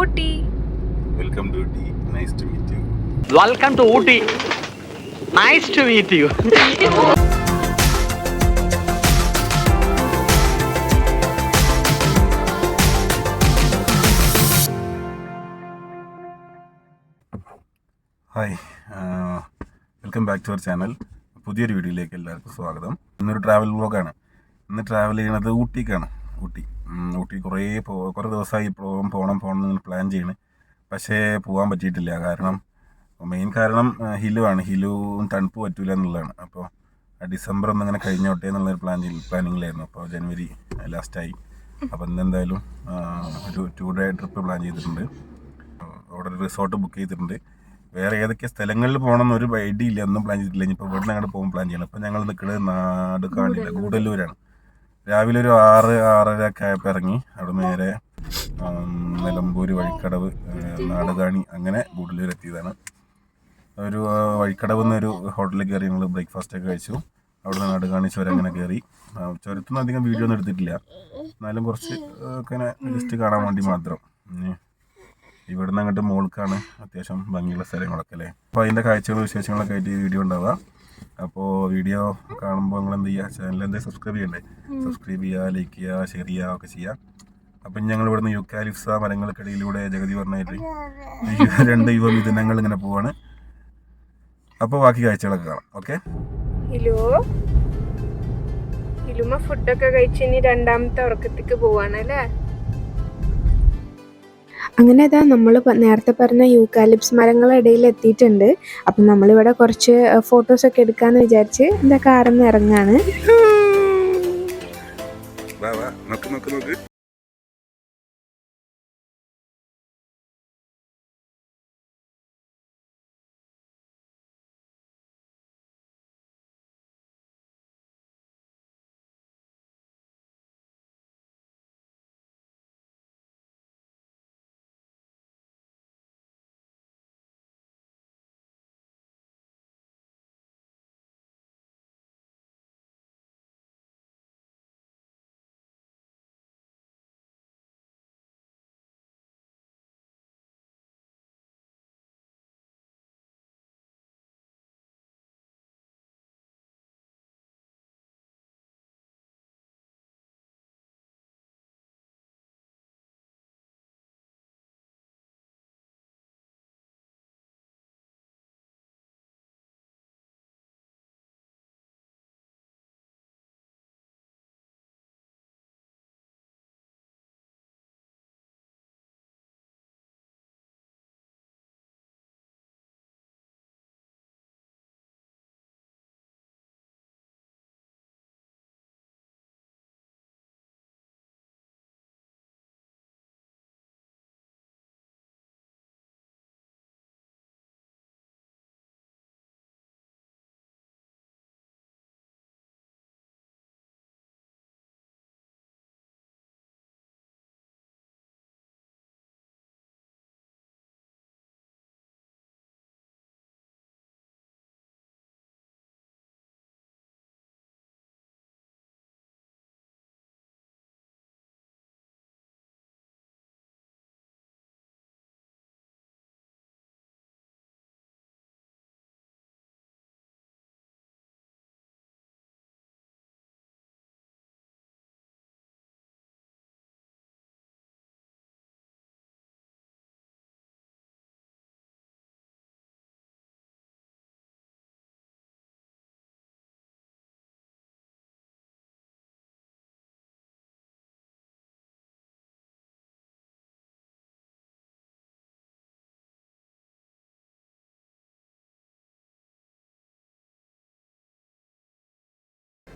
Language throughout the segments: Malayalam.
Ooty. Welcome to Ooty. Nice to meet you. Welcome to Ooty. Nice to meet you. Hi, welcome back to our channel. പുതിയൊരു വീഡിയോയിലേക്ക് എല്ലാവർക്കും സ്വാഗതം. ഇന്നൊരു ട്രാവൽ വ്ലോഗാണ്. ഇന്ന് ട്രാവൽ ചെയ്യണത് ഊട്ടിക്കാണ്. ഊട്ടി കുറേ ദിവസമായി പോകണം എന്ന് പ്ലാൻ ചെയ്യണം. പക്ഷേ പോകാൻ പറ്റിയിട്ടില്ല. മെയിൻ കാരണം ഹിലുവും തണുപ്പ് പറ്റൂല എന്നുള്ളതാണ്. അപ്പോൾ ഡിസംബർ ഒന്നിങ്ങനെ കഴിഞ്ഞോട്ടെ എന്നുള്ളൊരു പ്ലാനിങ്ങിലായിരുന്നു. അപ്പോൾ ജനുവരി ലാസ്റ്റായി. അപ്പോൾ ഇന്നെന്തായാലും ഒരു 2 ഡേ ട്രിപ്പ് പ്ലാൻ ചെയ്തിട്ടുണ്ട്. അവിടെ ഒരു റിസോർട്ട് ബുക്ക് ചെയ്തിട്ടുണ്ട്. വേറെ ഏതൊക്കെ സ്ഥലങ്ങളിൽ പോകണം എന്നൊരു ഐഡിയ ഇല്ല, ഒന്നും പ്ലാൻ ചെയ്തിട്ടില്ല. ഇനിയിപ്പോൾ ഇവിടെ നിന്ന് അങ്ങോട്ട് പോകുമ്പോൾ പ്ലാൻ ചെയ്യണം. അപ്പോൾ ഞങ്ങൾ നിൽക്കുന്നത് നാടുകാണിയില്ല, ഗൂഡല്ലൂരാണ്. രാവിലെ ഒരു 6-6:30 ഒക്കെ ആയപ്പോൾ ഇറങ്ങി. അവിടെ നേരെ നിലമ്പൂർ, വഴിക്കടവ്, നാടുകാണി, അങ്ങനെ ഗൂഡല്ലൂർ എത്തിയതാണ്. ഒരു വഴിക്കടവ് എന്നൊരു ഹോട്ടലിൽ കയറി ഞങ്ങൾ ബ്രേക്ക്ഫാസ്റ്റൊക്കെ കഴിച്ചു. അവിടെ നിന്ന് നാടുകാണി ചുരം അങ്ങനെ കയറി. ചുരത്തൊന്നും അധികം വീഡിയോ ഒന്നും എടുത്തിട്ടില്ല, എന്നാലും കുറച്ച് ഒക്കെ ജസ്റ്റ് കാണാൻ വേണ്ടി മാത്രം. ഇവിടെ നിന്ന് അങ്ങോട്ട് മോൾക്കാണ് അത്യാവശ്യം ഭംഗിയുള്ള സ്ഥലങ്ങളൊക്കെ അല്ലേ. അപ്പോൾ അതിൻ്റെ കാഴ്ചകളും വിശേഷങ്ങളൊക്കെ ആയിട്ട് ഈ വീഡിയോ ഉണ്ടാവുക. അപ്പോൾ വീഡിയോ കാണുമ്പോൾ നിങ്ങൾ എന്ത് ചെയ്യുക, ചാനൽ എന്തായാലും സബ്സ്ക്രൈബ് ചെയ്യണ്ടേ? സബ്സ്ക്രൈബ് ചെയ്യുക, ലൈക്ക് ചെയ്യുക, ഷെയർ ചെയ്യുക ഒക്കെ ചെയ്യുക. അപ്പം ഞങ്ങൾ ഇവിടുന്ന് യൂക്കാലിപ്സ മരങ്ങൾക്കിടയിലൂടെ ജഗതി പറഞ്ഞായിട്ട് 2 യുവമിഥുനങ്ങൾ ഇങ്ങനെ പോവാണ്. അപ്പോൾ ബാക്കി കാഴ്ചകളൊക്കെ കാണാം. ഓക്കെ. ഹിലുമ ഫുഡൊക്കെ കഴിച്ച് ഇനി രണ്ടാമത്തെ ഉറക്കത്തേക്ക് പോവാണ് അല്ലേ. അങ്ങനെ അതാ നമ്മൾ നേരത്തെ പറഞ്ഞ യൂക്കാലിപ്സ് മരങ്ങളുടെ ഇടയിൽ എത്തിയിട്ടുണ്ട്. അപ്പം നമ്മളിവിടെ കുറച്ച് ഫോട്ടോസൊക്കെ എടുക്കാമെന്ന് വിചാരിച്ച് എന്താ കാറിന്ന് ഇറങ്ങാണ്.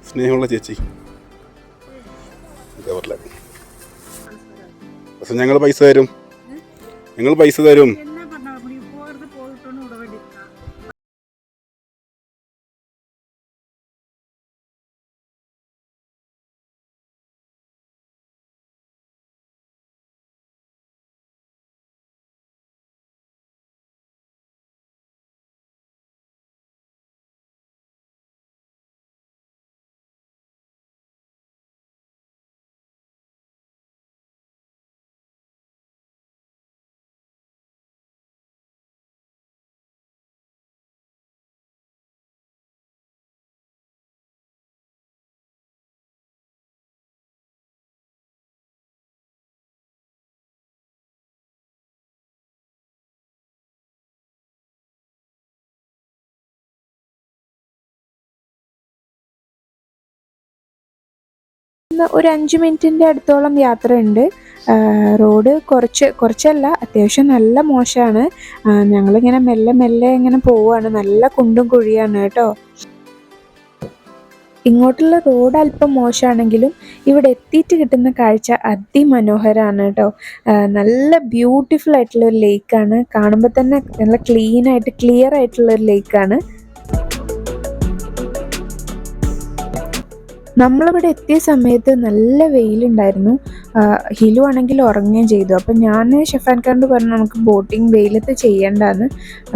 സ്നേഹമുള്ള ചേച്ചി, ഞങ്ങൾ പൈസ തരും. ഒരു 5 മിനിറ്റിൻ്റെ അടുത്തോളം യാത്രയുണ്ട്. റോഡ് കുറച്ചല്ല, അത്യാവശ്യം നല്ല മോശമാണ്. ഞങ്ങളിങ്ങനെ മെല്ലെ മെല്ലെ ഇങ്ങനെ പോവുകയാണ്. നല്ല കുണ്ടും കുഴിയാണ് കേട്ടോ. ഇങ്ങോട്ടുള്ള റോഡ് അല്പം മോശമാണെങ്കിലും ഇവിടെ എത്തിയിട്ട് കിട്ടുന്ന കാഴ്ച അതിമനോഹരമാണ് കേട്ടോ. നല്ല ബ്യൂട്ടിഫുൾ ആയിട്ടുള്ള ഒരു ലേക്കാണ്. കാണുമ്പോൾ തന്നെ നല്ല ക്ലിയർ ആയിട്ടുള്ള ഒരു ലേക്കാണ്. നമ്മളിവിടെ എത്തിയ സമയത്ത് നല്ല വെയിലുണ്ടായിരുന്നു. ഹിലു ആണെങ്കിൽ ഉറങ്ങുകയും ചെയ്തു. അപ്പം ഞാൻ ഷഫാൻഖാനോട് പറഞ്ഞു നമുക്ക് ബോട്ടിങ് വെയിലത്ത് ചെയ്യേണ്ടെന്ന്.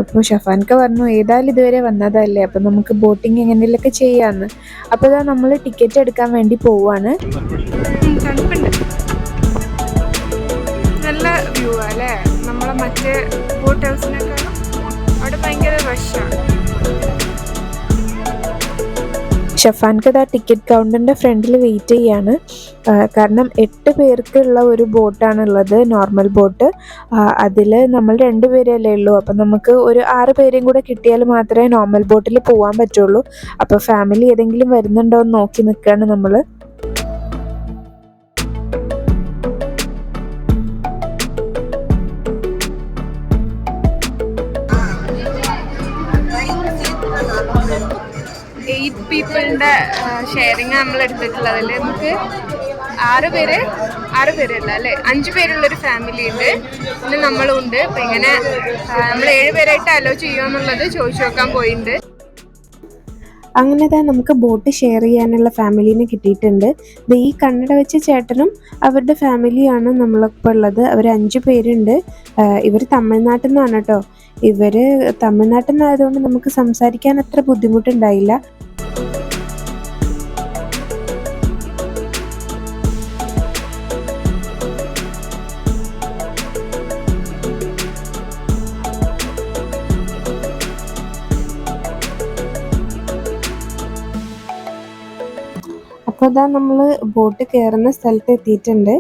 അപ്പോൾ ഷഫാൻഖ പറഞ്ഞു ഏതായാലും ഇതുവരെ വന്നതല്ലേ, അപ്പം നമുക്ക് ബോട്ടിങ് എങ്ങനെയൊക്കെ ചെയ്യാമെന്ന്. അപ്പോൾ ഇതാ നമ്മൾ ടിക്കറ്റ് എടുക്കാൻ വേണ്ടി പോവാണ്. നല്ല വ്യൂ അല്ലേ, നമ്മളെ മറ്റേ ബോട്ട് ഹൗസിനേക്കാളും അവിടെ ഭയങ്കര റഷാണ്. ഷഫാൻക്ക് ആ ടിക്കറ്റ് കൗണ്ടറിൻ്റെ ഫ്രണ്ടിൽ വെയിറ്റ് ചെയ്യാണ്. കാരണം 8 പേർക്കുള്ള ഒരു ബോട്ടാണുള്ളത്, നോർമൽ ബോട്ട്. അതിൽ നമ്മൾ 2 പേരല്ലേ ഉള്ളൂ. അപ്പം നമുക്ക് ഒരു 6 പേരെയും കൂടെ കിട്ടിയാൽ മാത്രമേ നോർമൽ ബോട്ടിൽ പോകാൻ പറ്റുള്ളൂ. അപ്പോൾ ഫാമിലി ഏതെങ്കിലും വരുന്നുണ്ടോ എന്ന് നോക്കി നിൽക്കുകയാണ് നമ്മൾ. പീപ്പിളിൻ്റെ ഷെയറിങ് നമ്മൾ എടുത്തിട്ടുള്ളതിൽ നമുക്ക് 6 പേരല്ല അല്ലേ, 5 പേരുള്ളൊരു ഫാമിലി ഉണ്ട്, പിന്നെ നമ്മളും ഉണ്ട്. അപ്പം ഇങ്ങനെ നമ്മൾ 7 പേരായിട്ട് അലോ ചെയ്യുമെന്നുള്ളത് ചോദിച്ചു നോക്കാൻ പോയിട്ടുണ്ട്. അങ്ങനെ തന്നെ നമുക്ക് ബോട്ട് ഷെയർ ചെയ്യാനുള്ള ഫാമിലീനെ കിട്ടിയിട്ടുണ്ട്. ഈ കണ്ണട വെച്ച ചേട്ടനും അവരുടെ ഫാമിലിയാണ് നമ്മളൊപ്പം ഉള്ളത്. അവർ 5 പേരുണ്ട്. ഇവർ തമിഴ്നാട്ടിൽ നിന്നാണ് കേട്ടോ. ഇവർ തമിഴ്നാട്ടിൽ നിന്നായതുകൊണ്ട് നമുക്ക് സംസാരിക്കാൻ അത്ര ബുദ്ധിമുട്ടുണ്ടായില്ല. അപ്പോൾ ഇതാ നമ്മൾ ബോട്ട് കയറുന്ന സ്ഥലത്ത് എത്തിയിട്ടുണ്ട്.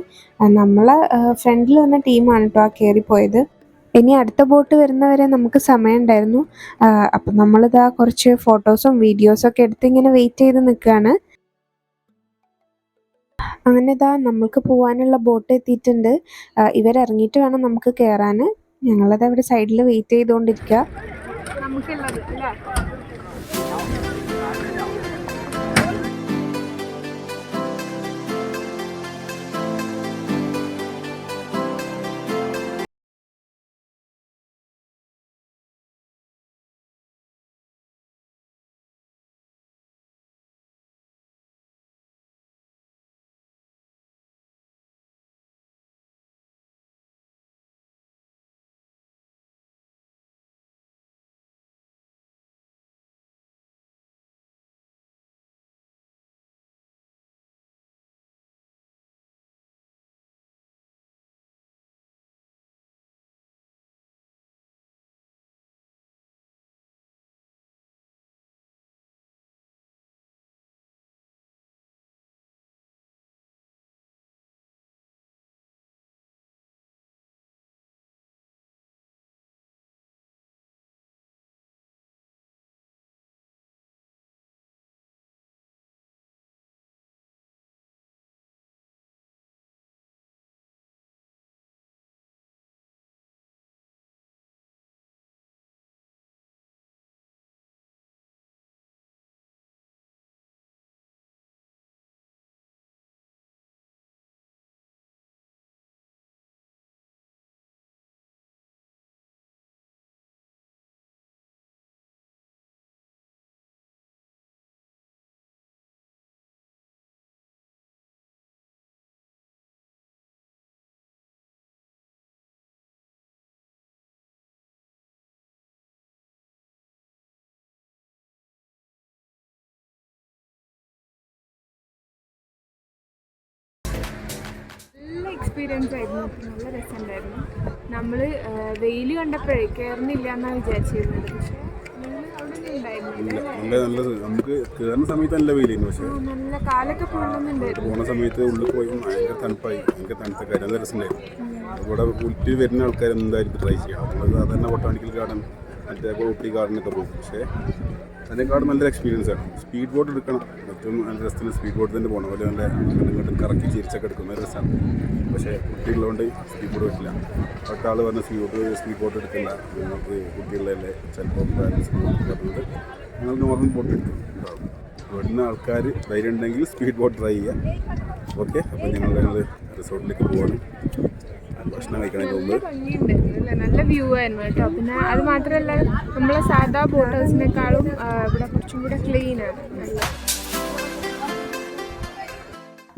നമ്മളെ ഫ്രണ്ടിൽ വന്ന ടീമാണ് കേട്ടോ ആ കയറിപ്പോയത്. ഇനി അടുത്ത ബോട്ട് വരുന്നവരെ നമുക്ക് സമയം ഉണ്ടായിരുന്നു. അപ്പം നമ്മളിതാ കുറച്ച് ഫോട്ടോസും വീഡിയോസും ഒക്കെ എടുത്ത് ഇങ്ങനെ വെയിറ്റ് ചെയ്ത് നിൽക്കുകയാണ്. അങ്ങനെ ഇതാ നമ്മൾക്ക് പോകാനുള്ള ബോട്ട് എത്തിയിട്ടുണ്ട്. ഇവരിറങ്ങിയിട്ട് വേണം നമുക്ക് കയറാൻ. ഞങ്ങളത് അവിടെ സൈഡിൽ വെയിറ്റ് ചെയ്തുകൊണ്ടിരിക്കുക. നമുക്കുള്ളത് അല്ലേ. നല്ല എക്സ്പീരിയൻസ് ആയിരുന്നു. നല്ല രസമുണ്ടായിരുന്നു. നമ്മൾ വെയിൽ കണ്ടപ്പോഴേ കയറുന്നില്ല എന്നാണ് വിചാരിച്ചിരുന്നത്. പക്ഷേ അവിടെ ഉണ്ടായിരുന്നു. നമുക്ക് കയറുന്ന സമയത്ത് നല്ല വെയിലായിരുന്നു. പക്ഷേ നല്ല കാലൊക്കെ പൊള്ളുന്നുണ്ടായിരുന്നു. പോണ സമയത്ത് ഉള്ളിൽ പോയി ഭയങ്കര തണുപ്പായി, ഭയങ്കര തണുത്ത കാര്യം, നല്ല രസമുണ്ടായിരുന്നു. ഇവിടെ ഉരുട്ടി വരുന്ന ആൾക്കാർ എന്തായാലും ട്രൈ ചെയ്യണം. നമ്മൾ സാധാരണ ബൊട്ടാണിക്കൽ ഗാർഡൻ, മറ്റേ ഊട്ടി ഗാർഡനൊക്കെ പോകും. പക്ഷേ അതിനേക്കാളും നല്ലൊരു എക്സ്പീരിയൻസ് ആണ്. സ്പീഡ് ബോട്ട് എടുക്കണം, ഏറ്റവും നല്ല രസത്തിന് സ്പീഡ് ബോട്ട് തന്നെ പോകണം. അതുപോലെ നല്ല ഇങ്ങോട്ടും കറക്കി ചിരിച്ചൊക്കെ എടുക്കുന്ന ഒരു രസമാണ്. പക്ഷേ കുട്ടികളുള്ളതുകൊണ്ട് സ്പീഡ് ബോട്ട് പറ്റില്ല. അടുത്ത ആൾ പറഞ്ഞ സ്പീഡ് ബോട്ട് എടുക്കില്ല, നിങ്ങൾക്ക് കുട്ടികളല്ലേ ചിലപ്പോൾ പാരൻസ് പറഞ്ഞത് ഞങ്ങൾ നോർമൽ ബോട്ട് എടുക്കും ഉണ്ടാവും. വരുന്ന ആൾക്കാർ ധൈര്യം ഉണ്ടെങ്കിൽ സ്പീഡ് ബോട്ട് ട്രൈ ചെയ്യാം. ഓക്കെ, അപ്പോൾ ഞങ്ങൾ റിസോർട്ടിലേക്ക് പോവാണ്. ഭക്ഷണം കഴിക്കണമെങ്കിൽ മുമ്പ് ഭംഗിയുണ്ട് അല്ലേ, നല്ല വ്യൂ ആയിരുന്നു കേട്ടോ. പിന്നെ അത് മാത്രമല്ല നമ്മളെ സാധാ ബോട്ട് ഹൗസിനേക്കാളും ഇവിടെ കുറച്ചും കൂടെ ക്ലീൻ ആണ്.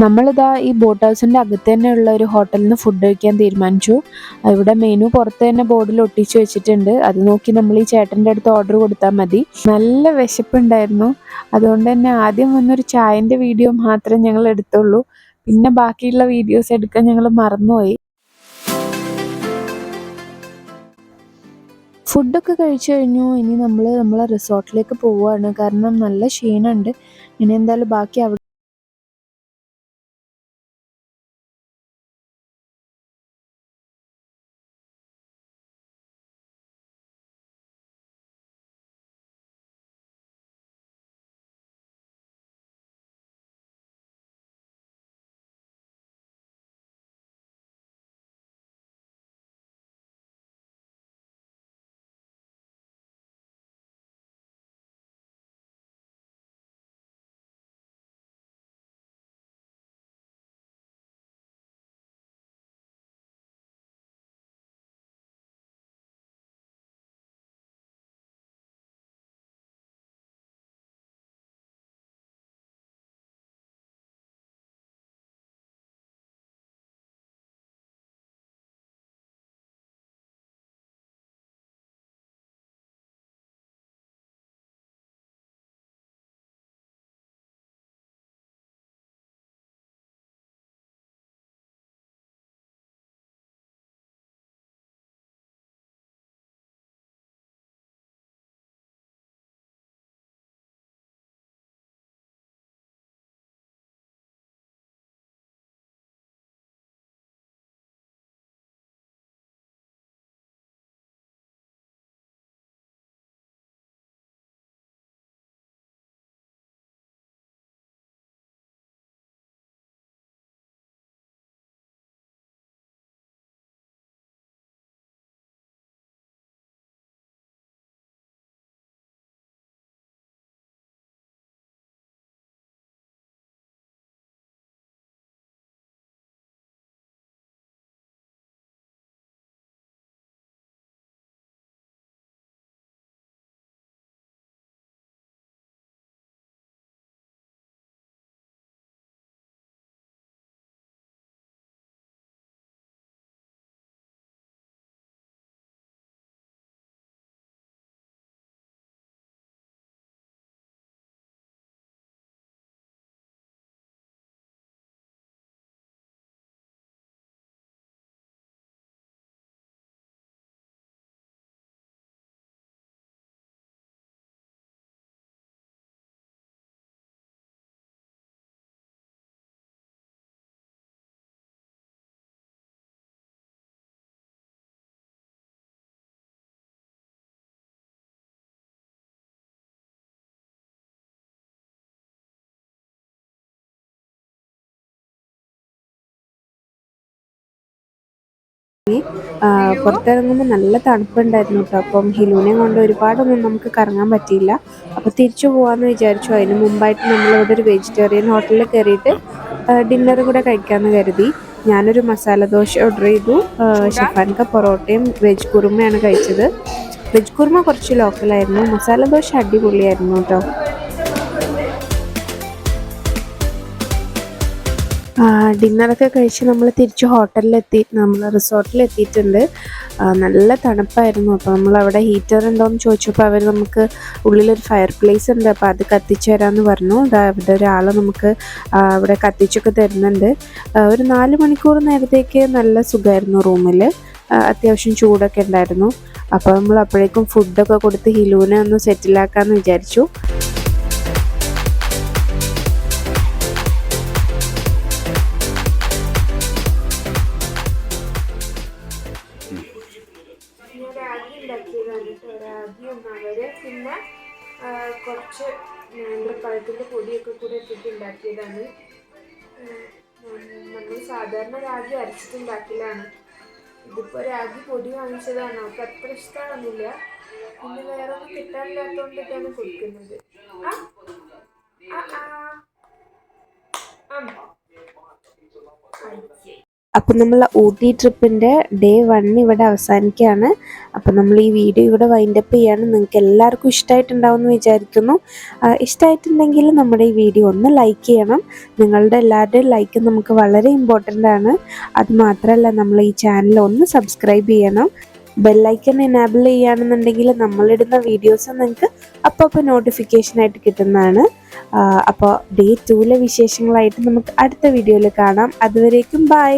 നമ്മളിതാ ഈ ബോട്ട് ഹൗസിൻ്റെ അകത്ത് തന്നെയുള്ള ഒരു ഹോട്ടലിൽ നിന്ന് ഫുഡ് കഴിക്കാൻ തീരുമാനിച്ചു. ഇവിടെ മെനു പുറത്ത് തന്നെ ബോർഡിൽ ഒട്ടിച്ചു വെച്ചിട്ടുണ്ട്. അത് നോക്കി നമ്മൾ ഈ ചേട്ടൻ്റെ അടുത്ത് ഓർഡർ കൊടുത്താൽ മതി. നല്ല വിശപ്പുണ്ടായിരുന്നു, അതുകൊണ്ട് തന്നെ ആദ്യം വന്നൊരു ചായൻ്റെ വീഡിയോ മാത്രമേ ഞങ്ങൾ എടുത്തുള്ളൂ. പിന്നെ ബാക്കിയുള്ള വീഡിയോസ് എടുക്കാൻ ഞങ്ങൾ മറന്നുപോയി. ഫുഡൊക്കെ കഴിച്ചു കഴിഞ്ഞു. ഇനി നമ്മളെ റിസോർട്ടിലേക്ക് പോവുകയാണ്, കാരണം നല്ല ക്ഷീണമുണ്ട്. ഇനി എന്തായാലും ബാക്കി അവിടെ പുറത്തിറങ്ങുമ്പോൾ നല്ല തണുപ്പുണ്ടായിരുന്നു കേട്ടോ. അപ്പം ഹിലുവിനെ കൊണ്ട് ഒരുപാടൊന്നും നമുക്ക് കറങ്ങാൻ പറ്റിയില്ല. അപ്പോൾ തിരിച്ചു പോകാമെന്ന് വിചാരിച്ചു. അതിന് മുമ്പായിട്ട് നമ്മളിവിടെ ഒരു വെജിറ്റേറിയൻ ഹോട്ടലിൽ കയറിയിട്ട് ഡിന്നറും കൂടെ കഴിക്കാമെന്ന് കരുതി. ഞാനൊരു മസാല ദോശ ഓർഡർ ചെയ്തു. ഷെഫാൻക പൊറോട്ടയും വെജ് കുറുമയാണ് കഴിച്ചത്. വെജ് കുറുമ കുറച്ച് ലോക്കലായിരുന്നു, മസാല ദോശ അടിപൊളിയായിരുന്നു കേട്ടോ. ഡിന്നറൊക്കെ കഴിച്ച് നമ്മൾ തിരിച്ച് നമ്മൾ റിസോർട്ടിലെത്തിയിട്ടുണ്ട്. നല്ല തണുപ്പായിരുന്നു. അപ്പോൾ നമ്മളവിടെ ഹീറ്റർ ഉണ്ടോയെന്ന് ചോദിച്ചപ്പോൾ അവർ നമുക്ക് ഉള്ളിലൊരു ഫയർ പ്ലേസ് ഉണ്ട്, അപ്പോൾ അത് കത്തിച്ചു തരാമെന്ന് പറഞ്ഞു. അവിടെ ഒരാൾ നമുക്ക് അവിടെ കത്തിച്ചൊക്കെ തരുന്നുണ്ട്. ഒരു 4 മണിക്കൂർ നേരത്തേക്ക് നല്ല സുഖമായിരുന്നു റൂമിൽ. അത്യാവശ്യം ചൂടൊക്കെ ഉണ്ടായിരുന്നു. അപ്പോൾ നമ്മൾ അപ്പോഴേക്കും ഫുഡൊക്കെ കൊടുത്ത് ഹിലുവിനെ ഒന്ന് സെറ്റിലാക്കാമെന്ന് വിചാരിച്ചു. പിന്നെ കുറച്ച് കൂടെ ഇട്ടിട്ട് ഉണ്ടാക്കിയതാണ്. നമ്മൾ സാധാരണ രാഗി അരച്ചിട്ടുണ്ടാക്കലാണ്. ഇതിപ്പോൾ രാഗി പൊടി വാങ്ങിച്ചതാണ്. അവർക്ക് അത്ര ഇഷ്ടമാണെന്നില്ല. പിന്നെ വേറെ ഒന്നും കിട്ടാനില്ലാത്തതുകൊണ്ട് ഇതാണ് കൊടുക്കുന്നത്. അപ്പം നമ്മൾ ഊട്ടി ട്രിപ്പിൻ്റെ ഡേ 1 ഇവിടെ അവസാനിക്കുകയാണ്. അപ്പം നമ്മൾ ഈ വീഡിയോ ഇവിടെ വൈൻഡപ്പ് ചെയ്യാണ്. നിങ്ങൾക്ക് എല്ലാവർക്കും ഇഷ്ടമായിട്ടുണ്ടാവും എന്ന് വിചാരിക്കുന്നു. ഇഷ്ടമായിട്ടുണ്ടെങ്കിൽ നമ്മുടെ ഈ വീഡിയോ ഒന്ന് ലൈക്ക് ചെയ്യണം. നിങ്ങളുടെ എല്ലാവരുടെയും ലൈക്ക് നമുക്ക് വളരെ ഇമ്പോർട്ടൻ്റ് ആണ്. അത് മാത്രമല്ല നമ്മൾ ഈ ചാനൽ ഒന്ന് സബ്സ്ക്രൈബ് ചെയ്യണം. ബെല്ലൈക്കൺ എനാബിൾ ചെയ്യുകയാണെന്നുണ്ടെങ്കിൽ നമ്മളിടുന്ന വീഡിയോസ് നിങ്ങൾക്ക് അപ്പോൾ നോട്ടിഫിക്കേഷനായിട്ട് കിട്ടുന്നതാണ്. അപ്പോൾ ഡേ 2 വിശേഷങ്ങളായിട്ട് നമുക്ക് അടുത്ത വീഡിയോയിൽ കാണാം. അതുവരേക്കും ബൈ.